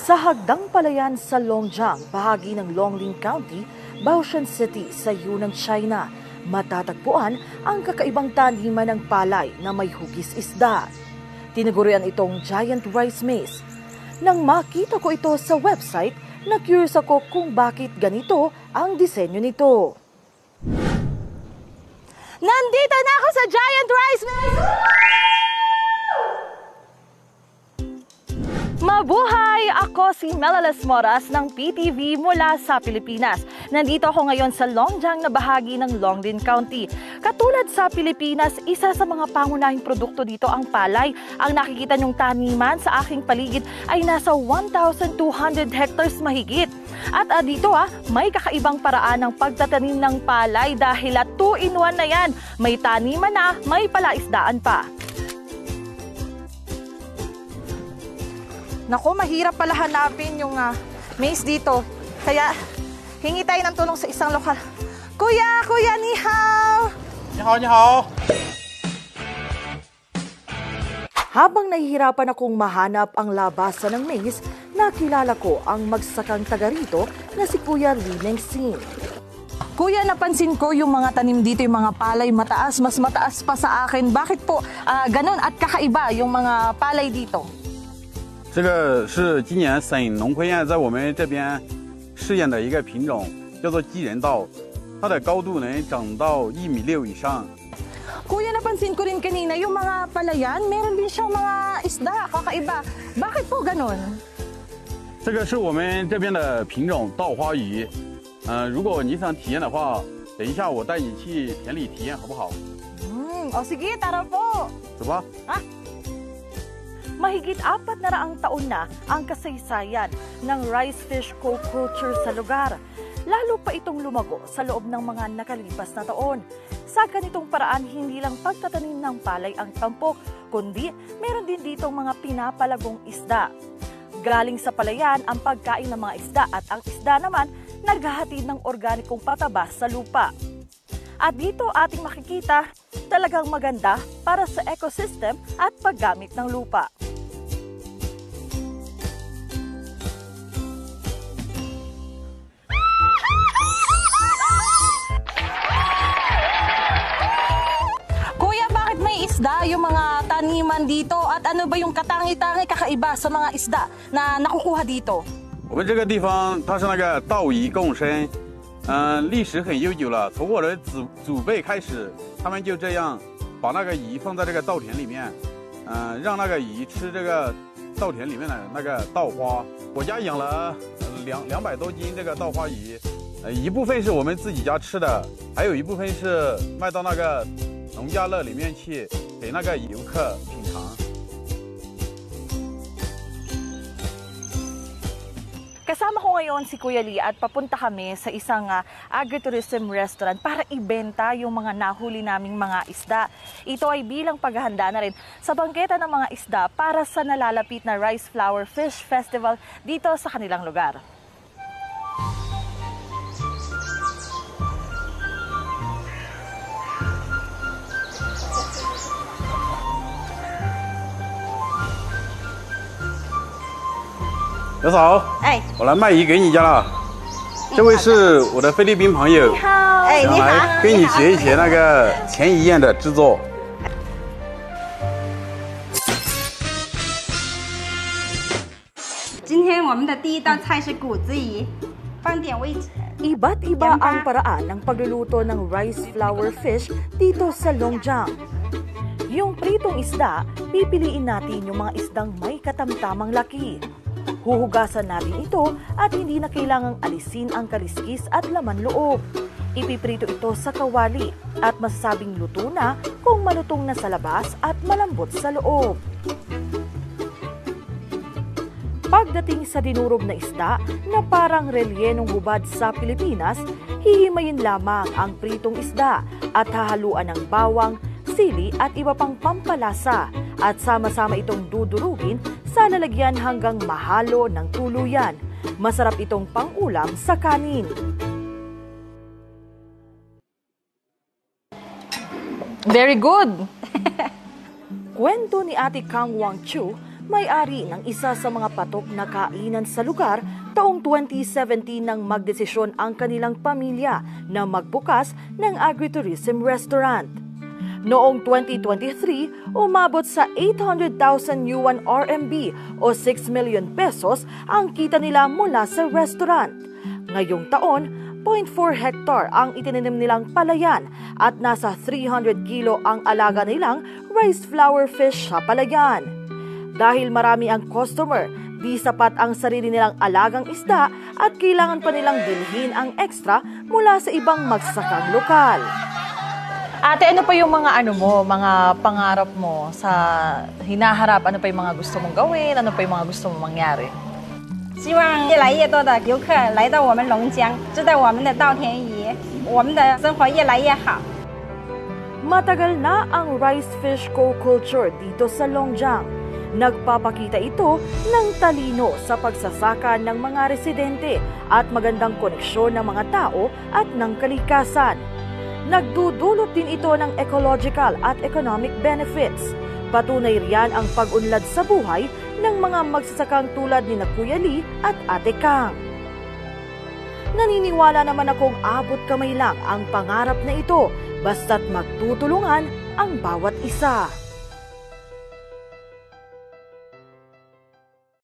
Sa Hagdang Palayan sa Longjiang, bahagi ng Longling County, Baoshan City sa Yunnan, China, matatagpuan ang kakaibang taniman ng palay na may hugis isda. Tinagurian itong giant rice maize. Nang makita ko ito sa website, na-curious ako kung bakit ganito ang disenyo nito. Nandito na ako sa giant rice maize! Mabuhay! Ako si Melales Moras ng PTV mula sa Pilipinas. Nandito ako ngayon sa Longjiang na bahagi ng Longling County. Katulad sa Pilipinas, isa sa mga pangunahing produkto dito ang palay. Ang nakikita niyong taniman sa aking paligid ay nasa 1,200 hectares mahigit. At dito may kakaibang paraan ng pagtatanim ng palay dahil 2-in-1 na yan. May taniman na, may palaisdaan pa. Naku, mahirap pala hanapin yung maize dito. Kaya hingi tayo ng tulong sa isang lokal. Kuya, ni hao! Ni hao, ni hao! Habang nahihirapan akong mahanap ang labasan ng maize, nakilala ko ang magsakang taga rito na si Kuya Li Mengsin. Kuya, napansin ko yung mga tanim dito, yung mga palay mataas, mas mataas pa sa akin. Bakit po ganun at kakaiba yung mga palay dito? 这个是今年省农科院在我们这边试验的一个品种，叫做鸡人稻，它的高度能长到1.6米以上。 Kuya, napansin ko rin kanina yung mga palayan, meron din siyang mga isda, kakaiba. Bakit po ganun? 这个是我们这边的品种稻花鱼，如果你想体验的话，等一下我带你去田里体验好不好？ sige, tara po. 走吧。 Mahigit 400 taon na ang kasaysayan ng rice fish co-culture sa lugar. Lalo pa itong lumago sa loob ng mga nakalipas na taon. Sa ganitong paraan, hindi lang pagtatanim ng palay ang tampok, kundi meron din ditong mga pinapalagong isda. Galing sa palayan ang pagkain ng mga isda at ang isda naman naghahatid ng organikong pataba sa lupa. At dito ating makikita, talagang maganda para sa ecosystem at paggamit ng lupa. Kuya, bakit may isda yung mga taniman dito? At ano ba yung katangi-tangi kakaiba sa mga isda na nakukuha dito? 我们这个地方它是那个稻夷共生。 历史很悠久了。从我的祖辈开始，他们就这样把那个蚁放在这个稻田里面，让那个蚁吃这个稻田里面的那个稻花。我家养了200多斤这个稻花鱼，一部分是我们自己家吃的，还有一部分是卖到那个农家乐里面去给那个游客品尝。 Kasama ko ngayon si Kuya Lee at papunta kami sa isang agritourism restaurant para ibenta yung mga nahuli naming mga isda. Ito ay bilang paghahanda na rin sa bangketa ng mga isda para sa nalalapit na Rice Flower Fish Festival dito sa kanilang lugar.小嫂，我来卖鱼给你家了。这位是我的菲律宾朋友，想来跟你学一学那个前一宴的制作。今天我们的第一道菜是骨子鱼，放点味。 Iba't iba ang paraan ng pagluluto ng rice flower fish dito sa Longjiang. Yung pritong isda, pipiliin natin yung mga isdang may katamtamang laki. Huhugasan natin ito at hindi na kailangang alisin ang kaliskis at laman loob. Ipiprito ito sa kawali at masasabing luto na kung malutong na sa labas at malambot sa loob. Pagdating sa dinurog na isda na parang relyenong hubad sa Pilipinas, hihimayin lamang ang pritong isda at hahaluan ng bawang, sili at iba pang pampalasa at sama-sama itong dudurugin sa lalagyan hanggang mahalo ng tuluyan. Masarap itong pang-ulam sa kanin. Very good! Kwento ni Ate Kang Wang Chu, may-ari ng isa sa mga patok na kainan sa lugar, taong 2017 nang magdesisyon ang kanilang pamilya na magbukas ng agritourism restaurant. Noong 2023, umabot sa 800,000 yuan RMB o 6 million pesos ang kita nila mula sa restaurant. Ngayong taon, 0.4 hectare ang itinanim nilang palayan at nasa 300 kilo ang alaga nilang rice flower fish sa palayan. Dahil marami ang customer, di sapat ang sarili nilang alagang isda at kailangan pa nilang bilhin ang extra mula sa ibang magsasakang lokal. Ate, ano pa yung mga mga pangarap mo sa hinaharap? Ano pa yung mga gusto mong gawin? Ano pa yung mga gusto mong mangyari? 希望越来越多的游客来到我们龙江，知道我们的稻田鱼，我们的生活越来越好。 Matagal na ang rice fish co-culture dito sa Longjiang. Nagpapakita ito ng talino sa pagsasaka ng mga residente at magandang koneksyon ng mga tao at ng kalikasan. Nagdudulot din ito ng ecological at economic benefits. Patunay riyan ang pag-unlad sa buhay ng mga magsasakang tulad ni Kuya Lee at Ate Kang. Naniniwala naman akong abot kamay lang ang pangarap na ito basta't magtutulungan ang bawat isa.